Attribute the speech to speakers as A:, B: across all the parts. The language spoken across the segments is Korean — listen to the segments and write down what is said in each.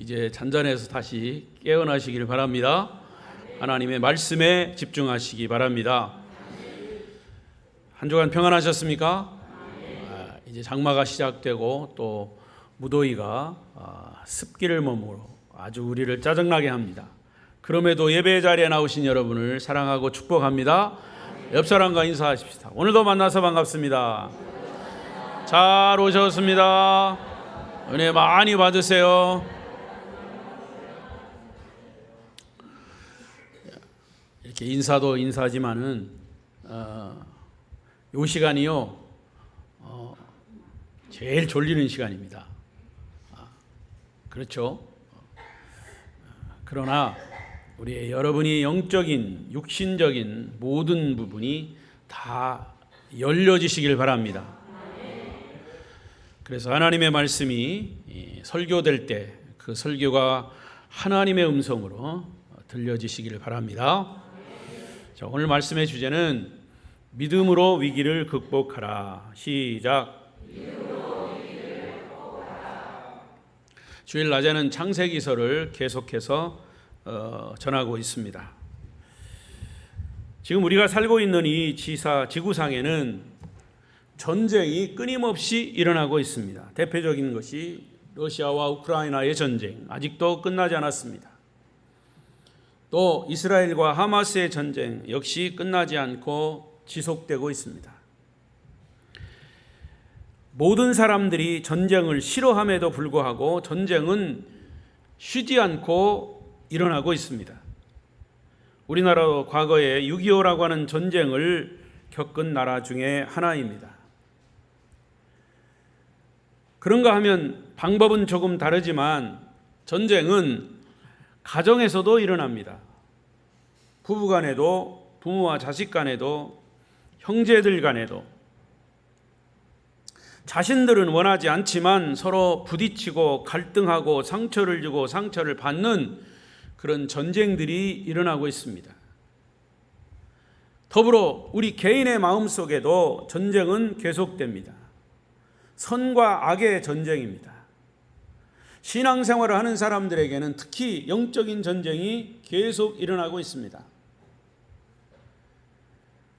A: 이제 잔잔해서 다시 깨어나시길 바랍니다. 하나님의 말씀에 집중하시기 바랍니다. 한 주간 평안하셨습니까? 이제 장마가 시작되고 또 무더위가 습기를 머무르 아주 우리를 짜증나게 합니다. 그럼에도 예배 자리에 나오신 여러분을 사랑하고 축복합니다. 옆 사람과 인사하십시다. 오늘도 만나서 반갑습니다. 잘 오셨습니다. 은혜 많이 받으세요. 이렇게 인사도 인사지만은 이 시간이요 제일 졸리는 시간입니다. 그렇죠? 그러나 우리 여러분이 영적인 육신적인 모든 부분이 다 열려지시길 바랍니다. 그래서 하나님의 말씀이 설교될 때 그 설교가 하나님의 음성으로 들려지시기를 바랍니다. 자, 오늘 말씀의 주제는 믿음으로 위기를 극복하라. 시작. 주일 낮에는 창세기서를 계속해서 전하고 있습니다. 지금 우리가 살고 있는 이 지구상에는 전쟁이 끊임없이 일어나고 있습니다. 대표적인 것이 러시아와 우크라이나의 전쟁, 아직도 끝나지 않았습니다. 또 이스라엘과 하마스의 전쟁 역시 끝나지 않고 지속되고 있습니다. 모든 사람들이 전쟁을 싫어함에도 불구하고 전쟁은 쉬지 않고 일어나고 있습니다. 우리나라도 과거에 6.25라고 하는 전쟁을 겪은 나라 중에 하나입니다. 그런가 하면 방법은 조금 다르지만 전쟁은 가정에서도 일어납니다. 부부 간에도, 부모와 자식 간에도, 형제들 간에도 자신들은 원하지 않지만 서로 부딪히고 갈등하고 상처를 주고 상처를 받는 그런 전쟁들이 일어나고 있습니다. 더불어 우리 개인의 마음속에도 전쟁은 계속됩니다. 선과 악의 전쟁입니다. 신앙생활을 하는 사람들에게는 특히 영적인 전쟁이 계속 일어나고 있습니다.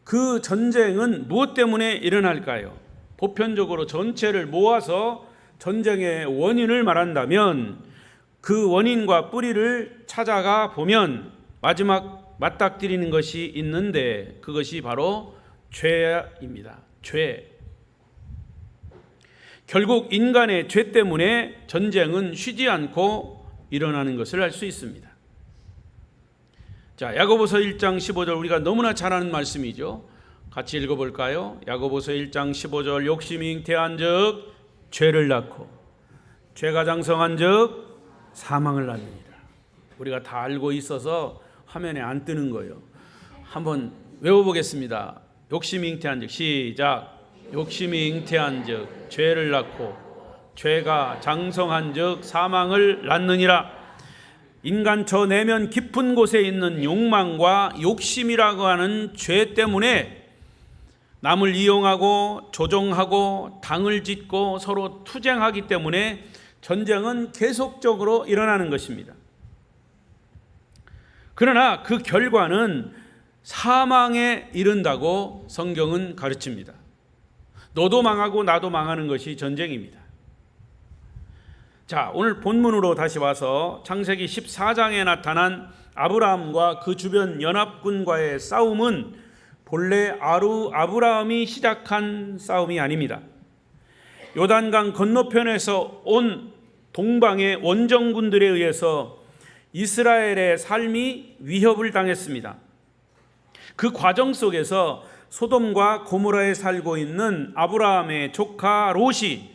A: 그 전쟁은 무엇 때문에 일어날까요? 보편적으로 전체를 모아서 전쟁의 원인을 말한다면 그 원인과 뿌리를 찾아가 보면 마지막 맞닥뜨리는 것이 있는데 그것이 바로 죄입니다. 죄. 결국 인간의 죄 때문에 전쟁은 쉬지 않고 일어나는 것을 알 수 있습니다. 자, 야고보서 1장 15절 우리가 너무나 잘 아는 말씀이죠. 같이 읽어볼까요? 야고보서 1장 15절 욕심이 잉태한즉 죄를 낳고 죄가 장성한즉 사망을 낳느니라. 우리가 다 알고 있어서 화면에 안 뜨는 거예요. 한번 외워보겠습니다. 욕심이 잉태한즉 시작. 욕심이 잉태한즉 죄를 낳고 죄가 장성한즉 사망을 낳느니라. 인간 저 내면 깊은 곳에 있는 욕망과 욕심이라고 하는 죄 때문에 남을 이용하고 조종하고 당을 짓고 서로 투쟁하기 때문에 전쟁은 계속적으로 일어나는 것입니다. 그러나 그 결과는 사망에 이른다고 성경은 가르칩니다. 너도 망하고 나도 망하는 것이 전쟁입니다. 자, 오늘 본문으로 다시 와서 창세기 14장에 나타난 아브라함과 그 주변 연합군과의 싸움은 본래 아브라함이 시작한 싸움이 아닙니다. 요단강 건너편에서 온 동방의 원정군들에 의해서 이스라엘의 삶이 위협을 당했습니다. 그 과정 속에서 소돔과 고모라에 살고 있는 아브라함의 조카 롯이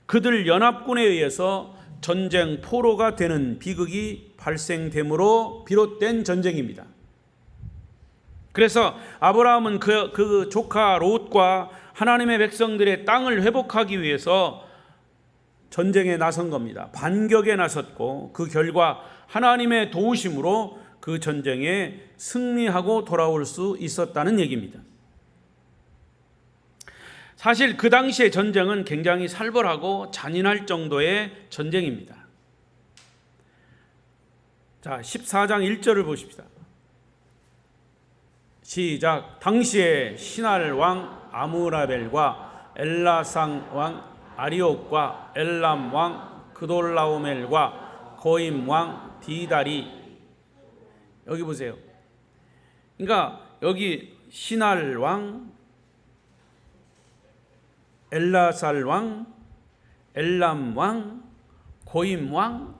A: 그들 연합군에 의해서 전쟁 포로가 되는 비극이 발생됨으로 비롯된 전쟁입니다. 그래서 아브라함은 그 조카 롯과 하나님의 백성들의 땅을 회복하기 위해서 전쟁에 나선 겁니다. 반격에 나섰고 그 결과 하나님의 도우심으로 그 전쟁에 승리하고 돌아올 수 있었다는 얘기입니다. 사실 그 당시의 전쟁은 굉장히 살벌하고 잔인할 정도의 전쟁입니다. 자, 14장 1절을 보십시다. 시작. 당시에 신할 왕 아무라벨과 엘라상 왕 아리옥과 엘람 왕 그돌라오멜과 고임 왕 디달이, 여기 보세요. 그러니까 여기 신할 왕, 엘라살 왕, 엘람 왕, 고임 왕,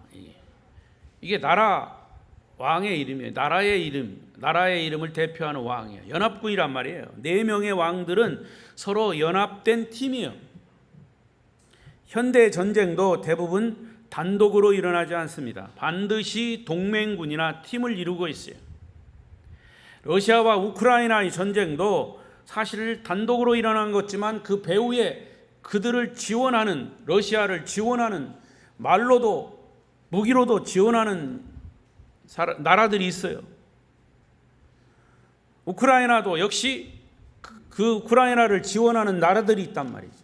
A: 이게 나라 왕의 이름이에요. 나라의 이름을 대표하는 왕이에요. 연합군이란 말이에요. 4명의 왕들은 서로 연합된 팀이에요. 현대 전쟁도 대부분 단독으로 일어나지 않습니다. 반드시 동맹군이나 팀을 이루고 있어요. 러시아와 우크라이나의 전쟁도 사실 단독으로 일어난 것지만 그 배후에 그들을 지원하는, 러시아를 지원하는, 말로도 무기로도 지원하는 나라들이 있어요. 우크라이나도 역시 그 우크라이나를 지원하는 나라들이 있단 말이죠.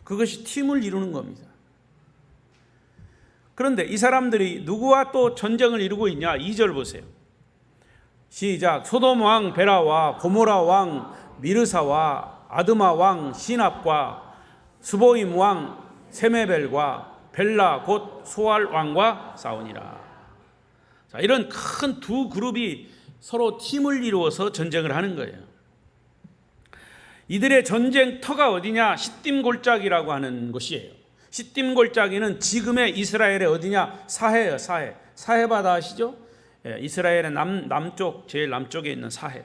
A: 그것이 팀을 이루는 겁니다. 그런데 이 사람들이 누구와 또 전쟁을 이루고 있냐? 2절 보세요. 시작. 소돔 왕 베라와 고모라 왕 미르사와 아드마 왕 시납과 스보임 왕 세메벨과 벨라 곧 소알 왕과 싸우니라. 자, 이런 큰 두 그룹이 서로 팀을 이루어서 전쟁을 하는 거예요. 이들의 전쟁터가 어디냐? 시딤 골짜기라고 하는 곳이에요. 시딤 골짜기는 지금의 이스라엘의 어디냐? 사해예요. 사해 바다 아시죠? 예, 이스라엘의 남쪽, 제일 남쪽에 있는 사해.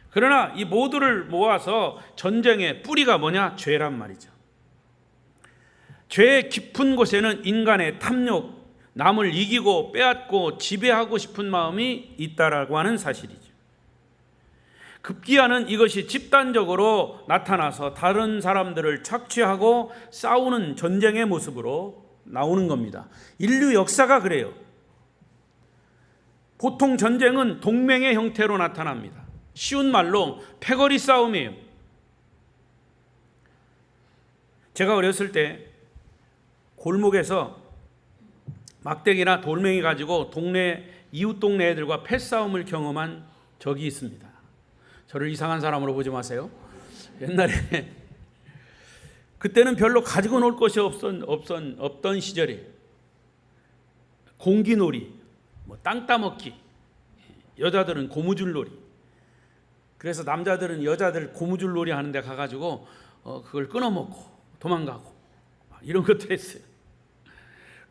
A: 그러나 이 모두를 모아서 전쟁의 뿌리가 뭐냐? 죄란 말이죠. 죄의 깊은 곳에는 인간의 탐욕, 남을 이기고 빼앗고 지배하고 싶은 마음이 있다라고 하는 사실이죠. 급기야는 이것이 집단적으로 나타나서 다른 사람들을 착취하고 싸우는 전쟁의 모습으로 나오는 겁니다. 인류 역사가 그래요. 보통 전쟁은 동맹의 형태로 나타납니다. 쉬운 말로 패거리 싸움이에요. 제가 어렸을 때 골목에서 막대기나 돌멩이 가지고 이웃 동네 애들과 패싸움을 경험한 적이 있습니다. 저를 이상한 사람으로 보지 마세요. 옛날에 그때는 별로 가지고 놀 것이 없던 시절이에요. 공기놀이, 땅 따먹기, 여자들은 고무줄놀이. 그래서 남자들은 여자들 고무줄놀이 하는데 가가지고 그걸 끊어먹고 도망가고 이런 것도 했어요.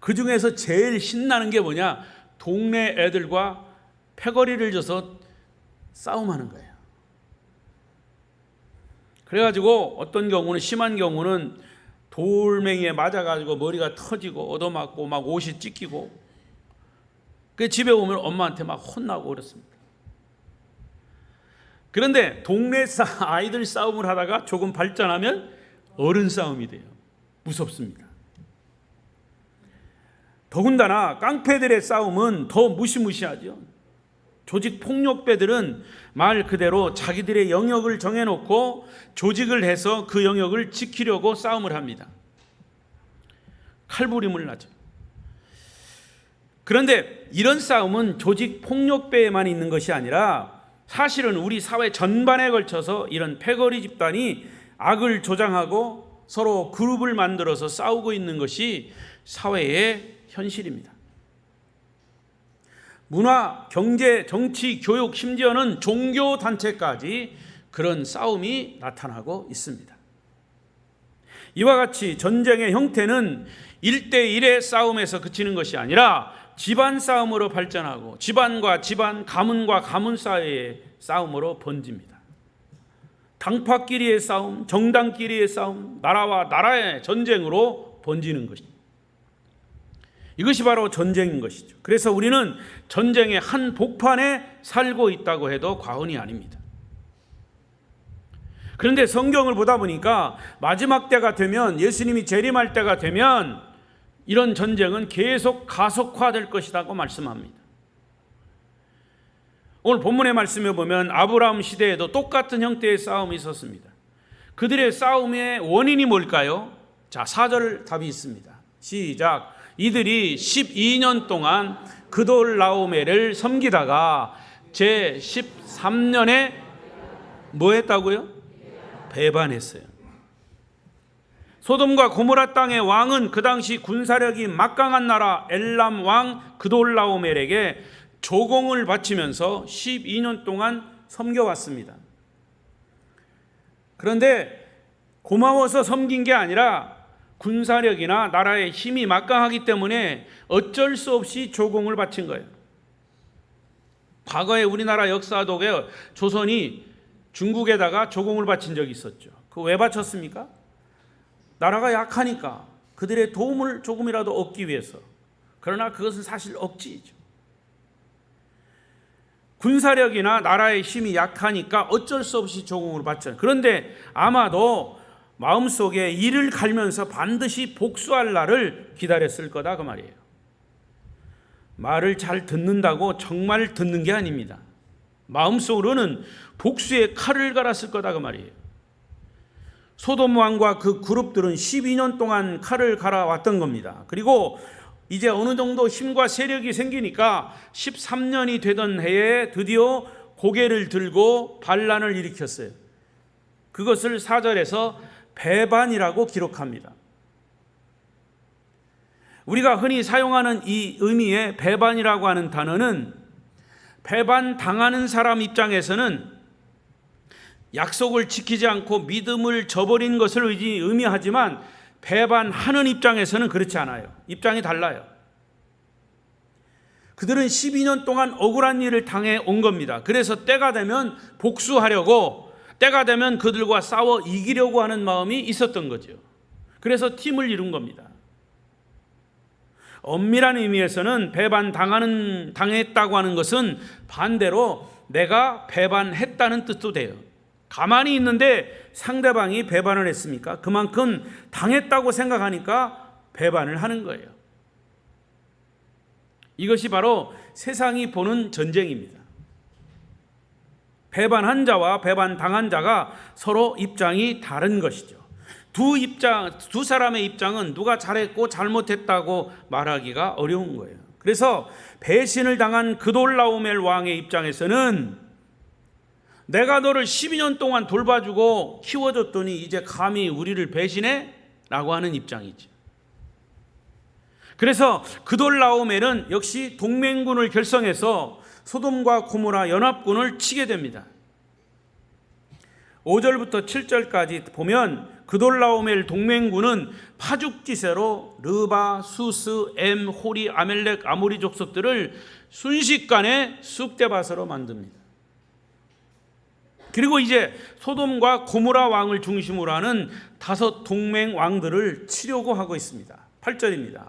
A: 그 중에서 제일 신나는 게 뭐냐? 동네 애들과 패거리를 져서 싸움하는 거예요. 그래가지고 어떤 경우는, 심한 경우는 돌멩이에 맞아가지고 머리가 터지고 얻어맞고 막 옷이 찢기고, 그 집에 오면 엄마한테 막 혼나고 그렇습니다. 그런데 동네 아이들 싸움을 하다가 조금 발전하면 어른 싸움이 돼요. 무섭습니다. 더군다나 깡패들의 싸움은 더 무시무시하죠. 조직 폭력배들은 말 그대로 자기들의 영역을 정해놓고 조직을 해서 그 영역을 지키려고 싸움을 합니다. 칼부림을 하죠. 그런데 이런 싸움은 조직 폭력배에만 있는 것이 아니라 사실은 우리 사회 전반에 걸쳐서 이런 패거리 집단이 악을 조장하고 서로 그룹을 만들어서 싸우고 있는 것이 사회의 현실입니다. 문화, 경제, 정치, 교육, 심지어는 종교 단체까지 그런 싸움이 나타나고 있습니다. 이와 같이 전쟁의 형태는 1대1의 싸움에서 그치는 것이 아니라 집안 싸움으로 발전하고 집안과 집안, 가문과 가문 사이의 싸움으로 번집니다. 당파끼리의 싸움, 정당끼리의 싸움, 나라와 나라의 전쟁으로 번지는 것입니다. 이것이 바로 전쟁인 것이죠. 그래서 우리는 전쟁의 한 복판에 살고 있다고 해도 과언이 아닙니다. 그런데 성경을 보다 보니까 마지막 때가 되면, 예수님이 재림할 때가 되면 이런 전쟁은 계속 가속화될 것이라고 말씀합니다. 오늘 본문의 말씀에 보면 아브라함 시대에도 똑같은 형태의 싸움이 있었습니다. 그들의 싸움의 원인이 뭘까요? 자, 4절 답이 있습니다. 시작. 이들이 12년 동안 그돌라오멜을 섬기다가 제 13년에 뭐 했다고요? 배반했어요. 소돔과 고모라 땅의 왕은 그 당시 군사력이 막강한 나라 엘람 왕 그돌라오멜에게 조공을 바치면서 12년 동안 섬겨왔습니다. 그런데 고마워서 섬긴 게 아니라 군사력이나 나라의 힘이 막강하기 때문에 어쩔 수 없이 조공을 바친 거예요. 과거에 우리나라 역사독에 조선이 중국에다가 조공을 바친 적이 있었죠. 그거 왜 바쳤습니까? 나라가 약하니까 그들의 도움을 조금이라도 얻기 위해서. 그러나 그것은 사실 억지이죠. 군사력이나 나라의 힘이 약하니까 어쩔 수 없이 조공을 받잖아요. 그런데 아마도 마음속에 이를 갈면서 반드시 복수할 날을 기다렸을 거다 그 말이에요. 말을 잘 듣는다고 정말 듣는 게 아닙니다. 마음속으로는 복수의 칼을 갈았을 거다 그 말이에요. 소돔 왕과 그 그룹들은 12년 동안 칼을 갈아왔던 겁니다. 그리고 이제 어느 정도 힘과 세력이 생기니까 13년이 되던 해에 드디어 고개를 들고 반란을 일으켰어요. 그것을 4절에서 배반이라고 기록합니다. 우리가 흔히 사용하는 이 의미의 배반이라고 하는 단어는 배반당하는 사람 입장에서는 약속을 지키지 않고 믿음을 저버린 것을 의미하지만 배반하는 입장에서는 그렇지 않아요. 입장이 달라요. 그들은 12년 동안 억울한 일을 당해 온 겁니다. 그래서 때가 되면 복수하려고, 때가 되면 그들과 싸워 이기려고 하는 마음이 있었던 거죠. 그래서 팀을 이룬 겁니다. 엄밀한 의미에서는 당했다고 하는 것은 반대로 내가 배반했다는 뜻도 돼요. 가만히 있는데 상대방이 배반을 했습니까? 그만큼 당했다고 생각하니까 배반을 하는 거예요. 이것이 바로 세상이 보는 전쟁입니다. 배반한 자와 배반당한 자가 서로 입장이 다른 것이죠. 두 사람의 입장은 누가 잘했고 잘못했다고 말하기가 어려운 거예요. 그래서 배신을 당한 그돌라오멜 왕의 입장에서는 내가 너를 12년 동안 돌봐주고 키워줬더니 이제 감히 우리를 배신해? 라고 하는 입장이죠. 그래서 그돌라오멜은 역시 동맹군을 결성해서 소돔과 고모라 연합군을 치게 됩니다. 5절부터 7절까지 보면 그돌라오멜 동맹군은 파죽지세로 르바, 수스, 엠, 호리, 아멜렉, 아모리 족속들을 순식간에 쑥대밭으로 만듭니다. 그리고 이제 소돔과 고모라 왕을 중심으로 하는 5 동맹 왕들을 치려고 하고 있습니다. 8절입니다.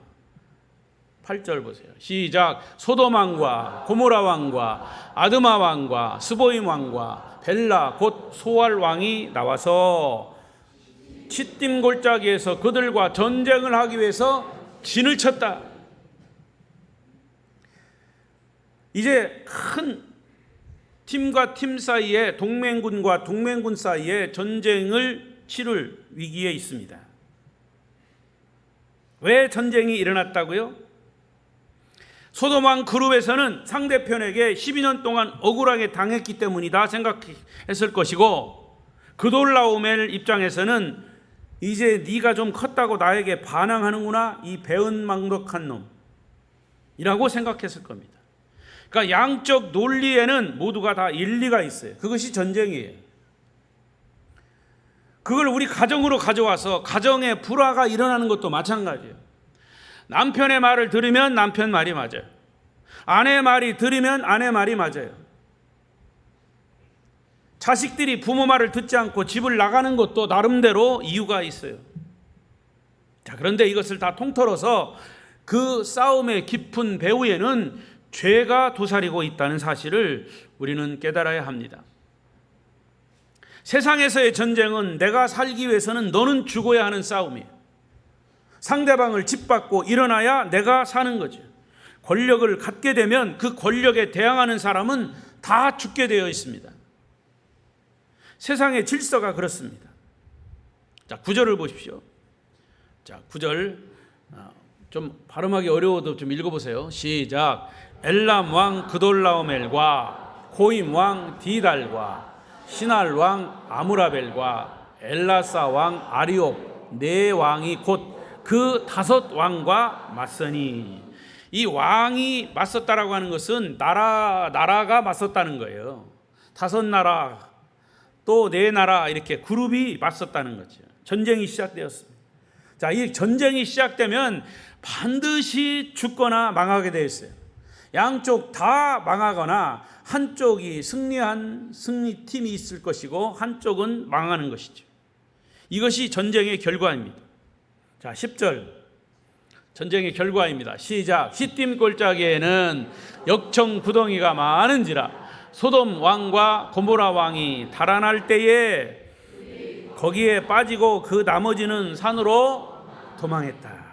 A: 8절 보세요. 시작. 소돔 왕과 고모라 왕과 아드마 왕과 스보임 왕과 벨라 곧 소알 왕이 나와서 칫딤 골짜기에서 그들과 전쟁을 하기 위해서 진을 쳤다. 이제 큰 팀과 팀 사이에, 동맹군과 동맹군 사이에 전쟁을 치를 위기에 있습니다. 왜 전쟁이 일어났다고요? 소돔 왕 그룹에서는 상대편에게 12년 동안 억울하게 당했기 때문이다 생각했을 것이고, 그돌라오멜 입장에서는 이제 네가 좀 컸다고 나에게 반항하는구나, 이 배은망덕한 놈이라고 생각했을 겁니다. 그러니까 양적 논리에는 모두가 다 일리가 있어요. 그것이 전쟁이에요. 그걸 우리 가정으로 가져와서 가정에 불화가 일어나는 것도 마찬가지예요. 남편의 말을 들으면 남편 말이 맞아요. 아내 말이 들으면 아내 말이 맞아요. 자식들이 부모 말을 듣지 않고 집을 나가는 것도 나름대로 이유가 있어요. 자, 그런데 이것을 다 통틀어서 그 싸움의 깊은 배후에는 죄가 도사리고 있다는 사실을 우리는 깨달아야 합니다. 세상에서의 전쟁은 내가 살기 위해서는 너는 죽어야 하는 싸움이에요. 상대방을 짓밟고 일어나야 내가 사는 거죠. 권력을 갖게 되면 그 권력에 대항하는 사람은 다 죽게 되어 있습니다. 세상의 질서가 그렇습니다. 자, 9절을 보십시오. 자, 9절 좀 발음하기 어려워도 좀 읽어보세요. 시작. 엘람 왕 그돌라오멜과 고임 왕 디달과 시날 왕 아무라벨과 엘라사 왕 아리옥 네 왕이 곧 그 다섯 왕과 맞서니. 이 왕이 맞섰다라고 하는 것은 나라가 맞섰다는 거예요. 다섯 나라 또 네 나라 이렇게 그룹이 맞섰다는 거죠. 전쟁이 시작되었습니다. 자, 이 전쟁이 시작되면 반드시 죽거나 망하게 되어 있어요. 양쪽 다 망하거나 한쪽이 승리한 승리팀이 있을 것이고 한쪽은 망하는 것이죠. 이것이 전쟁의 결과입니다. 자, 10절 전쟁의 결과입니다. 시작. 시딤 골짜기에는 역청 구덩이가 많은지라 소돔 왕과 고모라 왕이 달아날 때에 거기에 빠지고 그 나머지는 산으로 도망했다.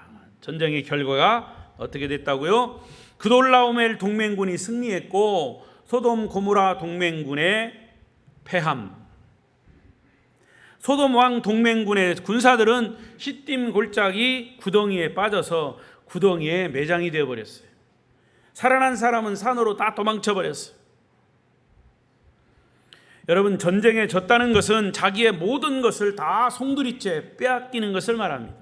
A: 전쟁의 결과가 어떻게 됐다고요? 그돌라오멜 동맹군이 승리했고 소돔 고모라 동맹군의 패함. 소돔 왕 동맹군의 군사들은 시딤 골짜기 구덩이에 빠져서 구덩이에 매장이 되어버렸어요. 살아난 사람은 산으로 다 도망쳐버렸어요. 여러분, 전쟁에 졌다는 것은 자기의 모든 것을 다 송두리째 빼앗기는 것을 말합니다.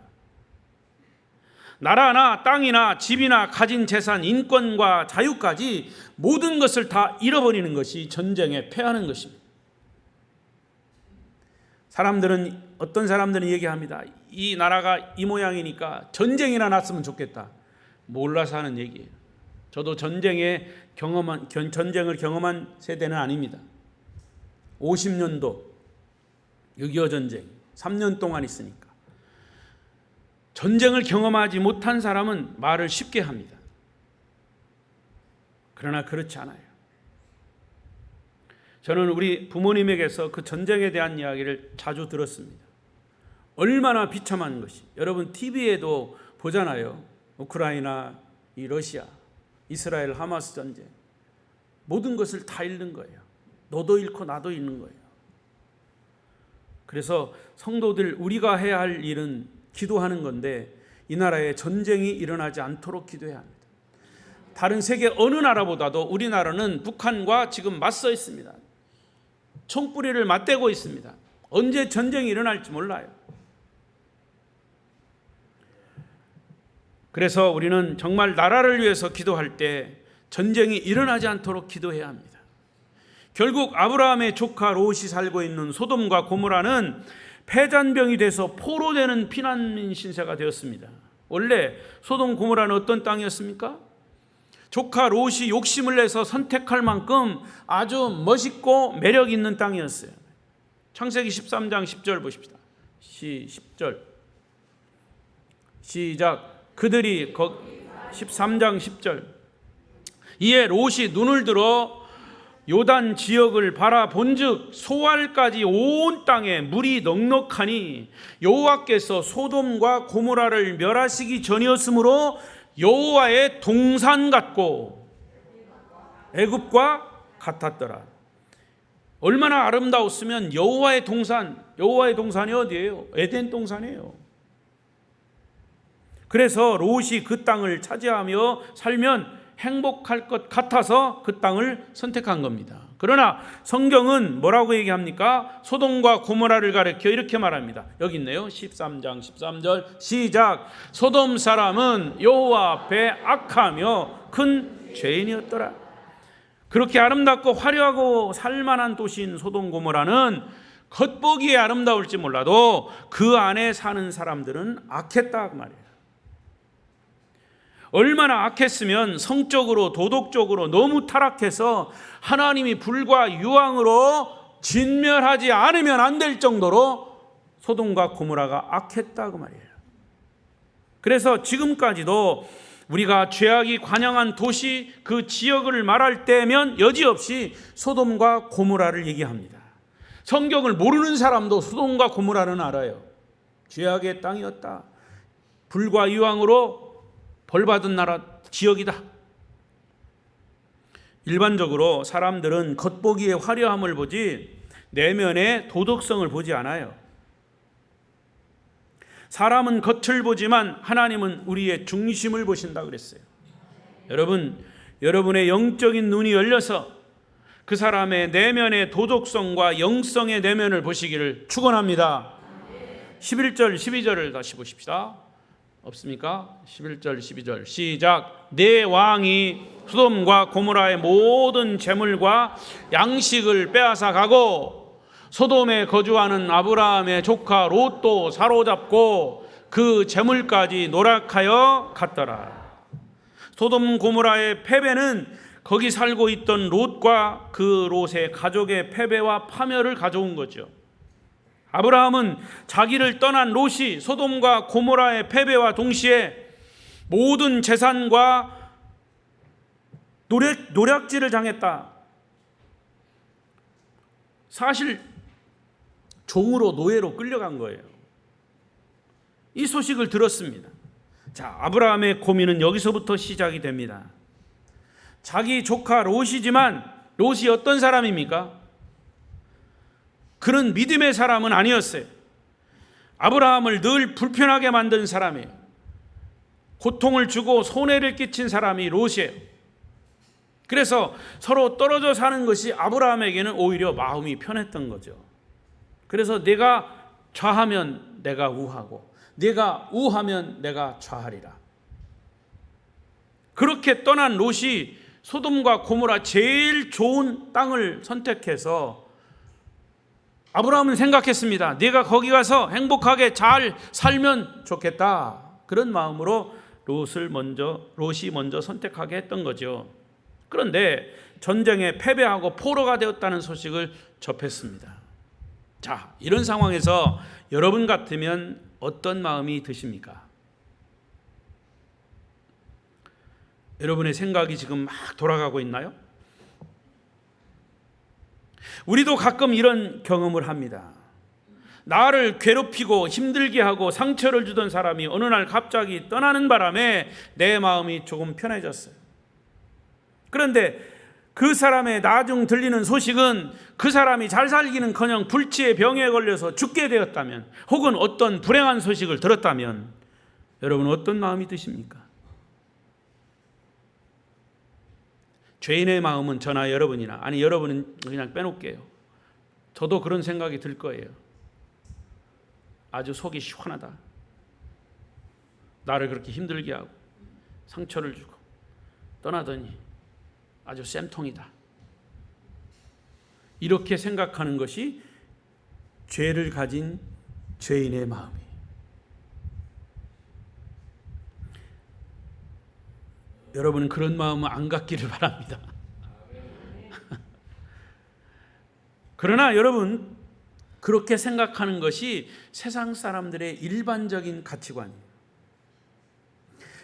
A: 나라나 땅이나 집이나 가진 재산, 인권과 자유까지 모든 것을 다 잃어버리는 것이 전쟁에 패하는 것입니다. 어떤 사람들은 얘기합니다. 이 나라가 이 모양이니까 전쟁이나 났으면 좋겠다. 몰라서 하는 얘기예요. 저도 전쟁을 경험한 세대는 아닙니다. 50년도 6.25 전쟁 3년 동안 있으니까. 전쟁을 경험하지 못한 사람은 말을 쉽게 합니다. 그러나 그렇지 않아요. 저는 우리 부모님에게서 그 전쟁에 대한 이야기를 자주 들었습니다. 얼마나 비참한 것이. 여러분 TV에도 보잖아요. 우크라이나, 이 러시아, 이스라엘 하마스 전쟁. 모든 것을 다 잃는 거예요. 너도 잃고 나도 잃는 거예요. 그래서 성도들 우리가 해야 할 일은 기도하는 건데 이 나라에 전쟁이 일어나지 않도록 기도해야 합니다. 다른 세계 어느 나라보다도 우리나라는 북한과 지금 맞서 있습니다. 총뿌리를 맞대고 있습니다. 언제 전쟁이 일어날지 몰라요. 그래서 우리는 정말 나라를 위해서 기도할 때 전쟁이 일어나지 않도록 기도해야 합니다. 결국 아브라함의 조카 롯이 살고 있는 소돔과 고모라는 패잔병이 돼서 포로되는 피난민 신세가 되었습니다. 원래 소돔 고모라는 어떤 땅이었습니까? 조카 롯이 욕심을 내서 선택할 만큼 아주 멋있고 매력 있는 땅이었어요. 창세기 13장 10절 보십시다. 10절 시작. 그들이 13장 10절 이에 롯이 눈을 들어 요단 지역을 바라본즉 소알까지 온 땅에 물이 넉넉하니 여호와께서 소돔과 고모라를 멸하시기 전이었으므로 여호와의 동산 같고 애굽과 같았더라. 얼마나 아름다웠으면 여호와의 동산이 어디예요? 에덴 동산이에요. 그래서 롯이 그 땅을 차지하며 살면 행복할 것 같아서 그 땅을 선택한 겁니다. 그러나 성경은 뭐라고 얘기합니까? 소돔과 고모라를 가리켜 이렇게 말합니다. 여기 있네요. 13장 13절 시작. 소돔 사람은 여호와 앞에 악하며 큰 죄인이었더라. 그렇게 아름답고 화려하고 살만한 도시인 소돔 고모라는 겉보기에 아름다울지 몰라도 그 안에 사는 사람들은 악했다 그 말이에요. 얼마나 악했으면 성적으로 도덕적으로 너무 타락해서 하나님이 불과 유황으로 진멸하지 않으면 안 될 정도로 소돔과 고모라가 악했다고 말이에요. 그래서 지금까지도 우리가 죄악이 관영한 도시 그 지역을 말할 때면 여지없이 소돔과 고모라를 얘기합니다. 성경을 모르는 사람도 소돔과 고모라는 알아요. 죄악의 땅이었다. 불과 유황으로 벌받은 나라 지역이다. 일반적으로 사람들은 겉보기의 화려함을 보지 내면의 도덕성을 보지 않아요. 사람은 겉을 보지만 하나님은 우리의 중심을 보신다 그랬어요. 여러분, 여러분의 영적인 눈이 열려서 그 사람의 내면의 도덕성과 영성의 내면을 보시기를 축원합니다. 11절 12절을 다시 보십시다. 없습니까? 11절 12절 시작. 내 왕이 소돔과 고모라의 모든 재물과 양식을 빼앗아 가고 소돔에 거주하는 아브라함의 조카 롯도 사로잡고 그 재물까지 노락하여 갔더라. 소돔 고모라의 패배는 거기 살고 있던 롯과 그 롯의 가족의 패배와 파멸을 가져온 거죠. 아브라함은 자기를 떠난 롯이 소돔과 고모라의 패배와 동시에 모든 재산과 노략질을 당했다. 사실 종으로 노예로 끌려간 거예요. 이 소식을 들었습니다. 자, 아브라함의 고민은 여기서부터 시작이 됩니다. 자기 조카 롯이지만 롯이 어떤 사람입니까? 그는 믿음의 사람은 아니었어요. 아브라함을 늘 불편하게 만든 사람이에요. 고통을 주고 손해를 끼친 사람이 롯이에요. 그래서 서로 떨어져 사는 것이 아브라함에게는 오히려 마음이 편했던 거죠. 그래서 내가 좌하면 내가 우하고 내가 우하면 내가 좌하리라. 그렇게 떠난 롯이 소돔과 고모라 제일 좋은 땅을 선택해서 아브라함은 생각했습니다. 내가 거기 가서 행복하게 잘 살면 좋겠다. 그런 마음으로 롯이 먼저 선택하게 했던 거죠. 그런데 전쟁에 패배하고 포로가 되었다는 소식을 접했습니다. 자, 이런 상황에서 여러분 같으면 어떤 마음이 드십니까? 여러분의 생각이 지금 막 돌아가고 있나요? 우리도 가끔 이런 경험을 합니다. 나를 괴롭히고 힘들게 하고 상처를 주던 사람이 어느 날 갑자기 떠나는 바람에 내 마음이 조금 편해졌어요. 그런데 그 사람의 나중 들리는 소식은 그 사람이 잘 살기는커녕 불치의 병에 걸려서 죽게 되었다면, 혹은 어떤 불행한 소식을 들었다면 여러분 어떤 마음이 드십니까? 죄인의 마음은 저나 여러분이나, 아니 여러분은 그냥 빼놓을게요. 저도 그런 생각이 들 거예요. 아주 속이 시원하다. 나를 그렇게 힘들게 하고 상처를 주고 떠나더니 아주 쌤통이다. 이렇게 생각하는 것이 죄를 가진 죄인의 마음이에요. 여러분은 그런 마음은 안 갖기를 바랍니다. 그러나 여러분, 그렇게 생각하는 것이 세상 사람들의 일반적인 가치관이에요.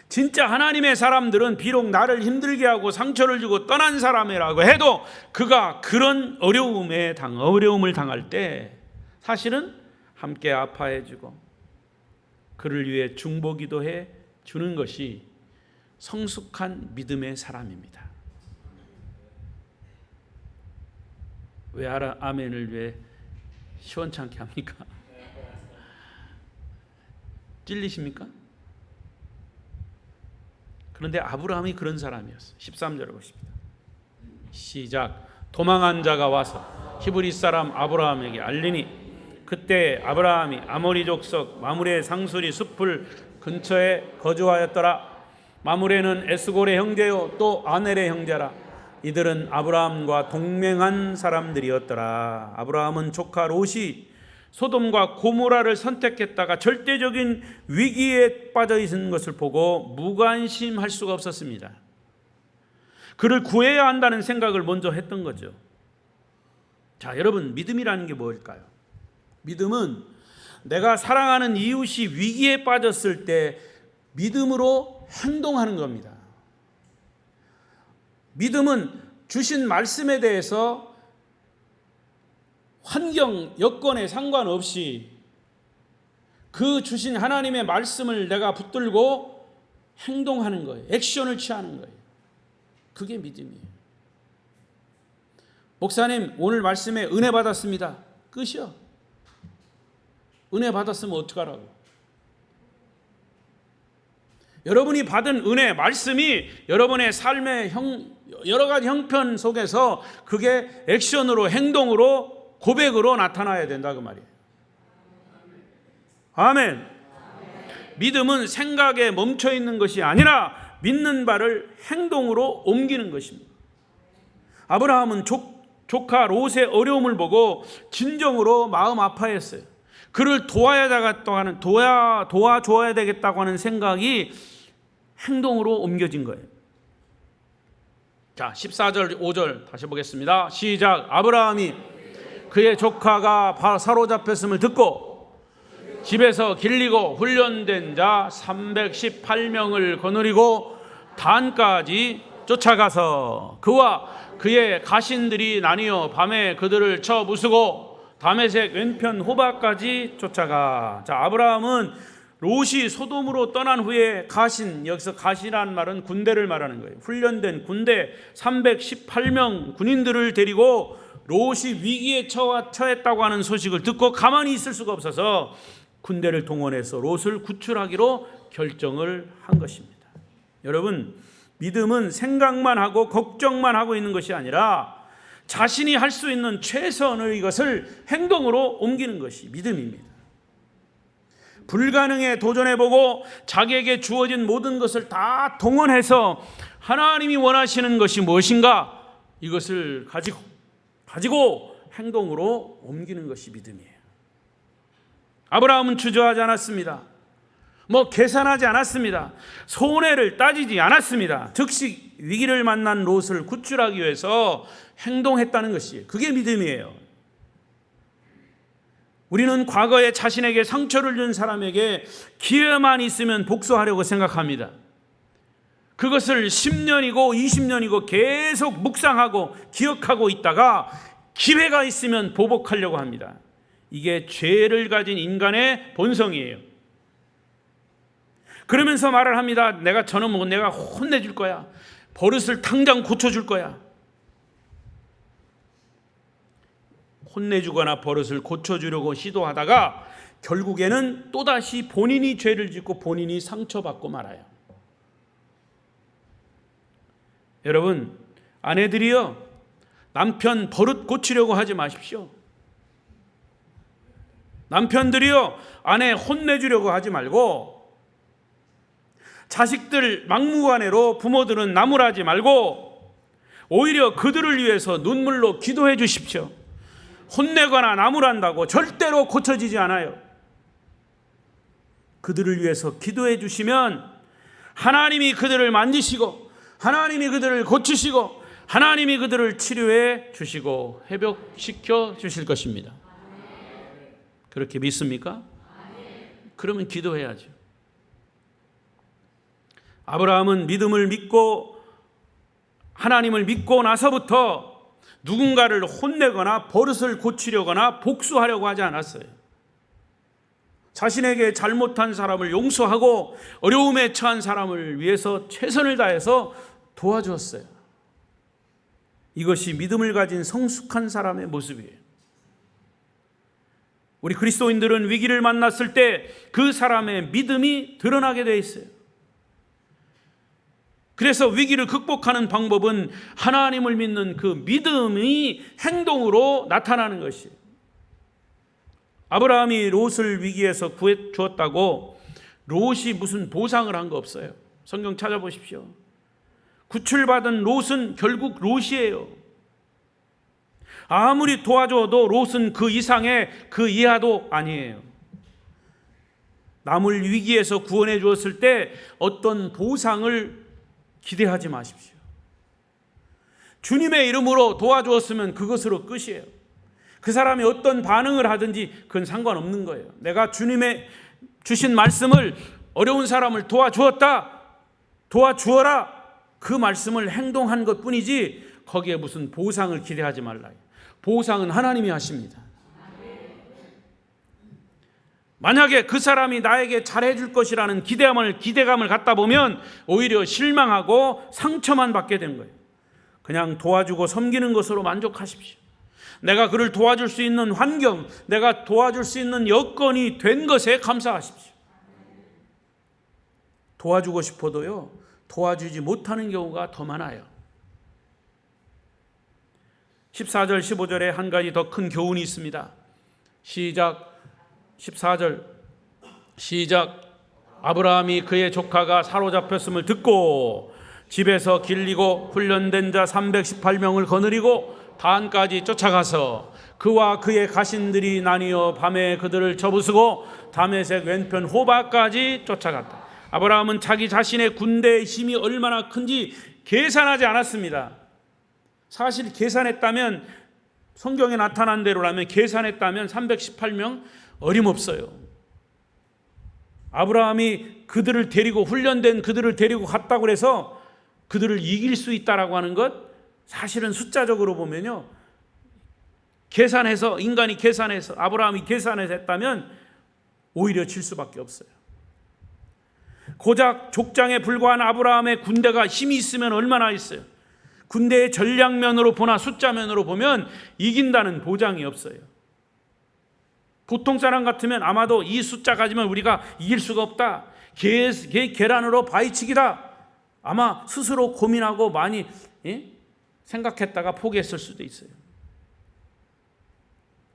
A: 진짜 하나님의 사람들은 비록 나를 힘들게 하고 상처를 주고 떠난 사람이라고 해도 그가 그런 어려움을 당할 때 사실은 함께 아파해 주고 그를 위해 중보기도 해 주는 것이 성숙한 믿음의 사람입니다. 왜 아멘을 왜 시원찮게 합니까? 찔리십니까? 그런데 아브라함이 그런 사람이었어요. 13절을 보십니다. 시작. 도망한 자가 와서 히브리 사람 아브라함에게 알리니 그때 아브라함이 아모리 족속 마므레 상수리 숲을 근처에 거주하였더라. 마므레는 에스골의 형제요 또 아넬의 형제라. 이들은 아브라함과 동맹한 사람들이었더라. 아브라함은 조카 롯이 소돔과 고모라를 선택했다가 절대적인 위기에 빠져 있는 것을 보고 무관심할 수가 없었습니다. 그를 구해야 한다는 생각을 먼저 했던 거죠. 자, 여러분, 믿음이라는 게 뭘까요? 믿음은 내가 사랑하는 이웃이 위기에 빠졌을 때 믿음으로 행동하는 겁니다. 믿음은 주신 말씀에 대해서 환경, 여건에 상관없이 그 주신 하나님의 말씀을 내가 붙들고 행동하는 거예요. 액션을 취하는 거예요. 그게 믿음이에요. 목사님, 오늘 말씀에 은혜 받았습니다. 끝이요. 은혜 받았으면 어떡하라고? 여러분이 받은 은혜, 말씀이 여러분의 삶의 여러 가지 형편 속에서 그게 액션으로, 행동으로, 고백으로 나타나야 된다 그 말이에요. 아멘. 믿음은 생각에 멈춰 있는 것이 아니라 믿는 바를 행동으로 옮기는 것입니다. 아브라함은 조카 롯의 어려움을 보고 진정으로 마음 아파했어요. 그를 도와줘야 되겠다고 하는 생각이 행동으로 옮겨진 거예요. 자, 14절 5절 다시 보겠습니다. 시작. 아브라함이 그의 조카가 사로잡혔음을 듣고 집에서 길리고 훈련된 자 318명을 거느리고 단까지 쫓아가서 그와 그의 가신들이 나뉘어 밤에 그들을 쳐 부수고 다메섹 왼편 호바까지 쫓아가. 자, 아브라함은 롯이 소돔으로 떠난 후에 가신, 여기서 가시라는 말은 군대를 말하는 거예요. 훈련된 군대 318명 군인들을 데리고 롯이 위기에 처했다고 하는 소식을 듣고 가만히 있을 수가 없어서 군대를 동원해서 롯을 구출하기로 결정을 한 것입니다. 여러분, 믿음은 생각만 하고 걱정만 하고 있는 것이 아니라 자신이 할 수 있는 최선을 이것을 행동으로 옮기는 것이 믿음입니다. 불가능에 도전해보고 자기에게 주어진 모든 것을 다 동원해서 하나님이 원하시는 것이 무엇인가 이것을 가지고 행동으로 옮기는 것이 믿음이에요. 아브라함은 주저하지 않았습니다. 계산하지 않았습니다. 손해를 따지지 않았습니다. 즉시 위기를 만난 롯을 구출하기 위해서 행동했다는 것이 그게 믿음이에요. 우리는 과거에 자신에게 상처를 준 사람에게 기회만 있으면 복수하려고 생각합니다. 그것을 10년이고 20년이고 계속 묵상하고 기억하고 있다가 기회가 있으면 보복하려고 합니다. 이게 죄를 가진 인간의 본성이에요. 그러면서 말을 합니다. 내가 혼내줄 거야. 버릇을 당장 고쳐줄 거야. 혼내주거나 버릇을 고쳐주려고 시도하다가 결국에는 또다시 본인이 죄를 짓고 본인이 상처받고 말아요. 여러분, 아내들이요, 남편 버릇 고치려고 하지 마십시오. 남편들이요, 아내 혼내주려고 하지 말고, 자식들 막무가내로 부모들은 나무라지 말고 오히려 그들을 위해서 눈물로 기도해 주십시오. 혼내거나 나무란다고 절대로 고쳐지지 않아요. 그들을 위해서 기도해 주시면 하나님이 그들을 만지시고 하나님이 그들을 고치시고 하나님이 그들을 치료해 주시고 회복시켜 주실 것입니다. 그렇게 믿습니까? 그러면 기도해야죠. 아브라함은 믿음을 믿고 하나님을 믿고 나서부터 누군가를 혼내거나 버릇을 고치려거나 복수하려고 하지 않았어요. 자신에게 잘못한 사람을 용서하고 어려움에 처한 사람을 위해서 최선을 다해서 도와주었어요. 이것이 믿음을 가진 성숙한 사람의 모습이에요. 우리 그리스도인들은 위기를 만났을 때 그 사람의 믿음이 드러나게 되어 있어요. 그래서 위기를 극복하는 방법은 하나님을 믿는 그 믿음이 행동으로 나타나는 것이에요. 아브라함이 롯을 위기에서 구해 주었다고 롯이 무슨 보상을 한 거 없어요. 성경 찾아보십시오. 구출받은 롯은 결국 롯이에요. 아무리 도와줘도 롯은 그 이상의 그 이하도 아니에요. 남을 위기에서 구원해 주었을 때 어떤 보상을 기대하지 마십시오. 주님의 이름으로 도와주었으면 그것으로 끝이에요. 그 사람이 어떤 반응을 하든지 그건 상관없는 거예요. 내가 주님의 주신 말씀을 어려운 사람을 도와주어라 그 말씀을 행동한 것뿐이지 거기에 무슨 보상을 기대하지 말라요. 보상은 하나님이 하십니다. 만약에 그 사람이 나에게 잘해줄 것이라는 기대감을 갖다 보면 오히려 실망하고 상처만 받게 된 거예요. 그냥 도와주고 섬기는 것으로 만족하십시오. 내가 그를 도와줄 수 있는 환경, 내가 도와줄 수 있는 여건이 된 것에 감사하십시오. 도와주고 싶어도요, 도와주지 못하는 경우가 더 많아요. 14절 15절에 한 가지 더 큰 교훈이 있습니다. 시작. 14절 시작. 아브라함이 그의 조카가 사로잡혔음을 듣고 집에서 길리고 훈련된 자 318명을 거느리고 단까지 쫓아가서 그와 그의 가신들이 나뉘어 밤에 그들을 쳐부수고 다메섹 왼편 호바까지 쫓아갔다. 아브라함은 자기 자신의 군대의 힘이 얼마나 큰지 계산하지 않았습니다. 사실 계산했다면, 성경에 나타난 대로라면 계산했다면 318명 어림없어요. 아브라함이 그들을 데리고, 훈련된 그들을 데리고 갔다고 해서 그들을 이길 수 있다라고 하는 것, 사실은 숫자적으로 보면요, 계산해서, 인간이 계산해서, 아브라함이 계산해서 했다면 오히려 질 수밖에 없어요. 고작 족장에 불과한 아브라함의 군대가 힘이 있으면 얼마나 있어요. 군대의 전략면으로 보나 숫자면으로 보면 이긴다는 보장이 없어요. 보통 사람 같으면 아마도 이 숫자 가지면 우리가 이길 수가 없다, 계란으로 바위치기다, 아마 스스로 고민하고 많이 생각했다가 포기했을 수도 있어요.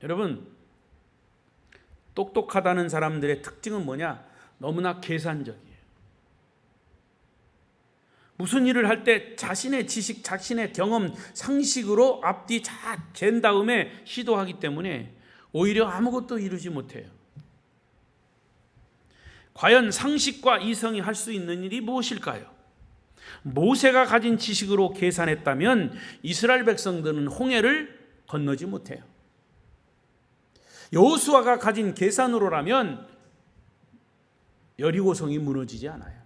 A: 여러분, 똑똑하다는 사람들의 특징은 뭐냐? 너무나 계산적이에요. 무슨 일을 할 때 자신의 지식, 자신의 경험, 상식으로 앞뒤 잘 잰 다음에 시도하기 때문에 오히려 아무것도 이루지 못해요. 과연 상식과 이성이 할 수 있는 일이 무엇일까요? 모세가 가진 지식으로 계산했다면 이스라엘 백성들은 홍해를 건너지 못해요. 여호수아가 가진 계산으로라면 여리고성이 무너지지 않아요.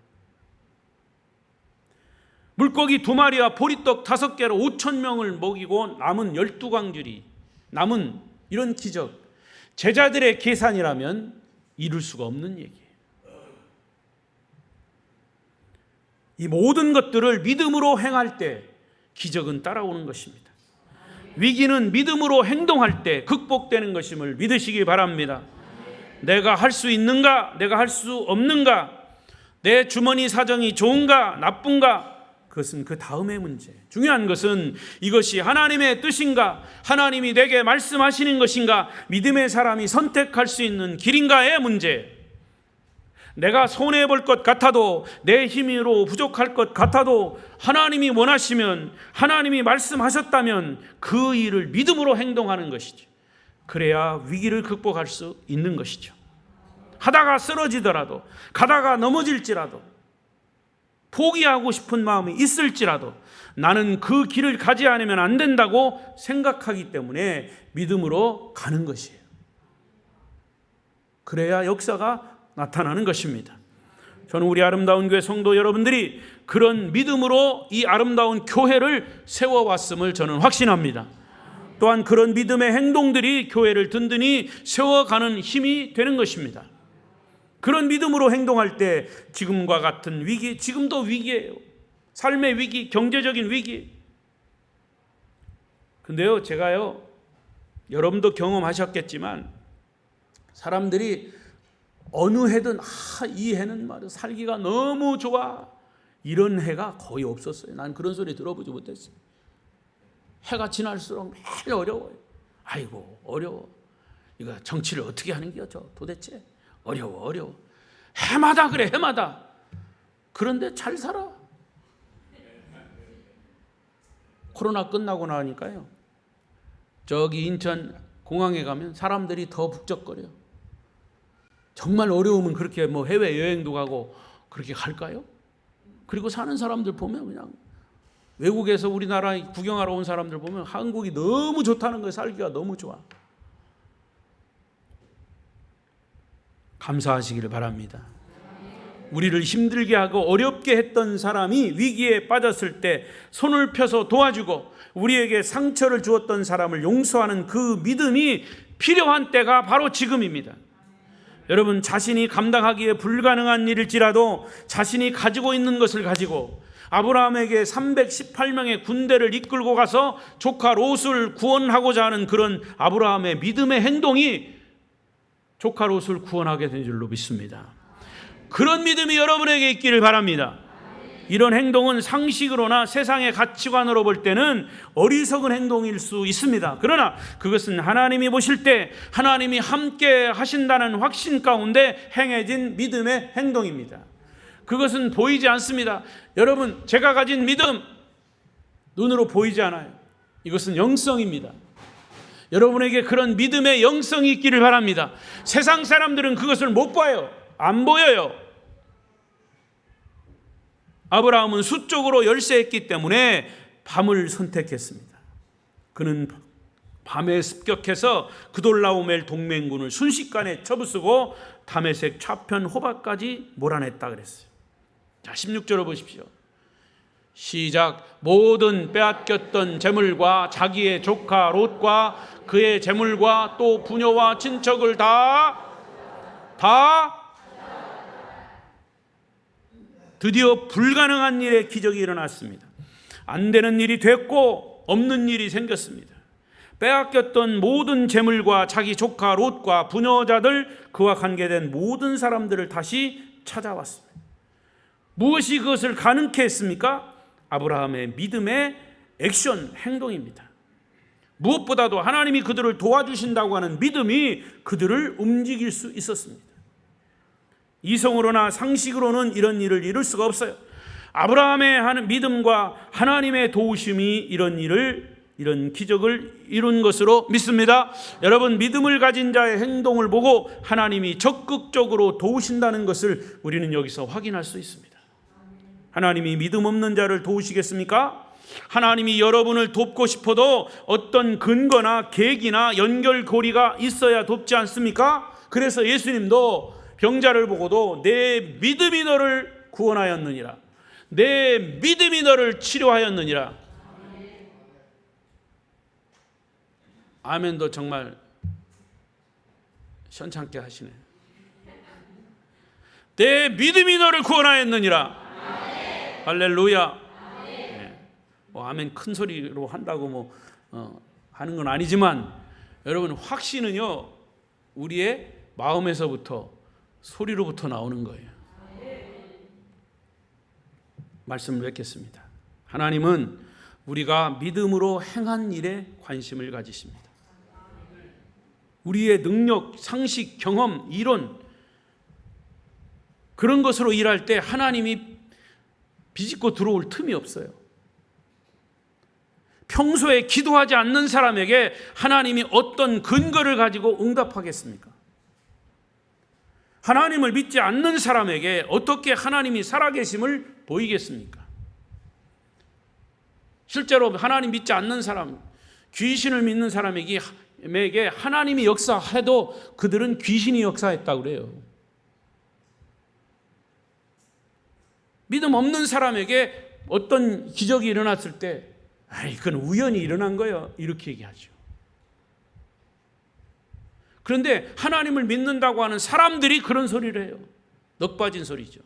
A: 물고기 2마리와 보리떡 5개로 5,000명을 먹이고 남은 12광줄이 남은 이런 기적, 제자들의 계산이라면 이룰 수가 없는 얘기예요. 이 모든 것들을 믿음으로 행할 때 기적은 따라오는 것입니다. 위기는 믿음으로 행동할 때 극복되는 것임을 믿으시기 바랍니다. 내가 할 수 있는가? 내가 할 수 없는가? 내 주머니 사정이 좋은가? 나쁜가? 그것은 그 다음의 문제. 중요한 것은 이것이 하나님의 뜻인가? 하나님이 내게 말씀하시는 것인가? 믿음의 사람이 선택할 수 있는 길인가의 문제. 내가 손해볼 것 같아도, 내 힘으로 부족할 것 같아도 하나님이 원하시면, 하나님이 말씀하셨다면 그 일을 믿음으로 행동하는 것이죠. 그래야 위기를 극복할 수 있는 것이죠. 하다가 쓰러지더라도, 가다가 넘어질지라도, 포기하고 싶은 마음이 있을지라도 나는 그 길을 가지 않으면 안 된다고 생각하기 때문에 믿음으로 가는 것이에요. 그래야 역사가 나타나는 것입니다. 저는 우리 아름다운 교회 성도 여러분들이 그런 믿음으로 이 아름다운 교회를 세워왔음을 저는 확신합니다. 또한 그런 믿음의 행동들이 교회를 든든히 세워가는 힘이 되는 것입니다. 그런 믿음으로 행동할 때 지금과 같은 위기, 지금도 위기예요. 삶의 위기, 경제적인 위기. 근데요, 제가요, 여러분도 경험하셨겠지만 사람들이 어느 해든 이 해는 말이야 살기가 너무 좋아, 이런 해가 거의 없었어요. 난 그런 소리 들어보지 못했어요. 해가 지날수록 매일 어려워요. 아이고 어려워. 이거 정치를 어떻게 하는 거죠 도대체? 어려워. 해마다 그래, 해마다. 그런데 잘 살아. 코로나 끝나고 나니까요, 저기 인천 공항에 가면 사람들이 더 북적거려. 정말 어려우면 그렇게 뭐 해외 여행도 가고 그렇게 갈까요? 그리고 사는 사람들 보면 그냥 외국에서 우리나라 구경하러 온 사람들 보면 한국이 너무 좋다는 거예요. 살기가 너무 좋아. 감사하시기를 바랍니다. 우리를 힘들게 하고 어렵게 했던 사람이 위기에 빠졌을 때 손을 펴서 도와주고 우리에게 상처를 주었던 사람을 용서하는 그 믿음이 필요한 때가 바로 지금입니다. 여러분, 자신이 감당하기에 불가능한 일일지라도 자신이 가지고 있는 것을 가지고 아브라함에게 318명의 군대를 이끌고 가서 조카 롯을 구원하고자 하는 그런 아브라함의 믿음의 행동이 조카 롯을 구원하게 된 줄로 믿습니다. 그런 믿음이 여러분에게 있기를 바랍니다. 이런 행동은 상식으로나 세상의 가치관으로 볼 때는 어리석은 행동일 수 있습니다. 그러나 그것은 하나님이 보실 때 하나님이 함께 하신다는 확신 가운데 행해진 믿음의 행동입니다. 그것은 보이지 않습니다. 여러분, 제가 가진 믿음, 눈으로 보이지 않아요. 이것은 영성입니다. 여러분에게 그런 믿음의 영성이 있기를 바랍니다. 세상 사람들은 그것을 못 봐요. 안 보여요. 아브라함은 수적으로 열세했기 때문에 밤을 선택했습니다. 그는 밤에 습격해서 그돌라오멜 동맹군을 순식간에 쳐부수고 다메섹 좌편 호바까지 몰아냈다 그랬어요. 자, 16절을 보십시오. 시작. 모든 빼앗겼던 재물과 자기의 조카 롯과 그의 재물과 또 부녀와 친척을 다 드디어 불가능한 일의 기적이 일어났습니다. 안 되는 일이 됐고 없는 일이 생겼습니다. 빼앗겼던 모든 재물과 자기 조카 롯과 부녀자들, 그와 관계된 모든 사람들을 다시 찾아왔습니다. 무엇이 그것을 가능케 했습니까? 아브라함의 믿음의 액션, 행동입니다. 무엇보다도 하나님이 그들을 도와주신다고 하는 믿음이 그들을 움직일 수 있었습니다. 이성으로나 상식으로는 이런 일을 이룰 수가 없어요. 아브라함의 믿음과 하나님의 도우심이 이런 기적을 이룬 것으로 믿습니다. 여러분, 믿음을 가진 자의 행동을 보고 하나님이 적극적으로 도우신다는 것을 우리는 여기서 확인할 수 있습니다. 하나님이 믿음 없는 자를 도우시겠습니까? 하나님이 여러분을 돕고 싶어도 어떤 근거나 계기나 연결고리가 있어야 돕지 않습니까? 그래서 예수님도 병자를 보고도 내 믿음이 너를 구원하였느니라, 내 믿음이 너를 치료하였느니라. 아멘도 정말 현찮게 하시네. 내 믿음이 너를 구원하였느니라. 할렐루야. 네. 아멘 큰 소리로 한다고 하는 건 아니지만, 여러분, 확신은요 우리의 마음에서부터, 소리로부터 나오는 거예요. 말씀을 맺겠습니다. 하나님은 우리가 믿음으로 행한 일에 관심을 가지십니다. 우리의 능력, 상식, 경험, 이론, 그런 것으로 일할 때 하나님이 비집고 들어올 틈이 없어요. 평소에 기도하지 않는 사람에게 하나님이 어떤 근거를 가지고 응답하겠습니까? 하나님을 믿지 않는 사람에게 어떻게 하나님이 살아계심을 보이겠습니까? 실제로 하나님 믿지 않는 사람, 귀신을 믿는 사람에게 하나님이 역사해도 그들은 귀신이 역사했다고 그래요. 믿음 없는 사람에게 어떤 기적이 일어났을 때, 그건 우연히 일어난 거예요, 이렇게 얘기하죠. 그런데 하나님을 믿는다고 하는 사람들이 그런 소리를 해요. 넋 빠진 소리죠.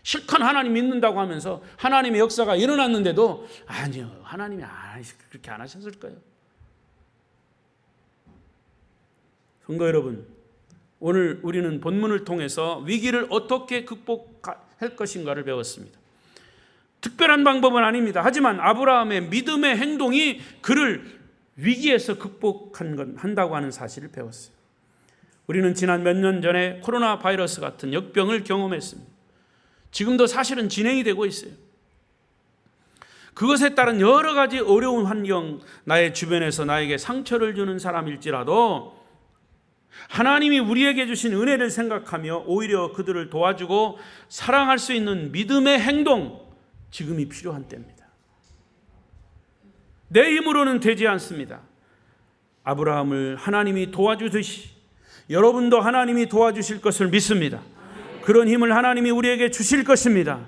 A: 실컷 하나님 믿는다고 하면서 하나님의 역사가 일어났는데도 아니요, 하나님이 그렇게 안 하셨을 거예요. 성도 여러분, 오늘 우리는 본문을 통해서 위기를 어떻게 극복할 것인가를 배웠습니다. 특별한 방법은 아닙니다. 하지만 아브라함의 믿음의 행동이 그를 위기에서 극복한다고 하는 사실을 배웠어요. 우리는 지난 몇 년 전에 코로나 바이러스 같은 역병을 경험했습니다. 지금도 사실은 진행이 되고 있어요. 그것에 따른 여러 가지 어려운 환경, 나의 주변에서 나에게 상처를 주는 사람일지라도 하나님이 우리에게 주신 은혜를 생각하며 오히려 그들을 도와주고 사랑할 수 있는 믿음의 행동, 지금이 필요한 때입니다. 내 힘으로는 되지 않습니다. 아브라함을 하나님이 도와주듯이 여러분도 하나님이 도와주실 것을 믿습니다. 그런 힘을 하나님이 우리에게 주실 것입니다.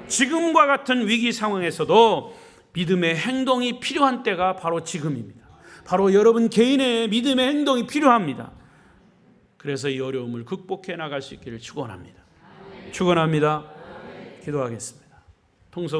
A: 지금과 같은 위기 상황에서도 믿음의 행동이 필요한 때가 바로 지금입니다. 바로 여러분 개인의 믿음의 행동이 필요합니다. 그래서 이 어려움을 극복해 나갈 수 있기를 축원합니다. 축원합니다. 기도하겠습니다. 통성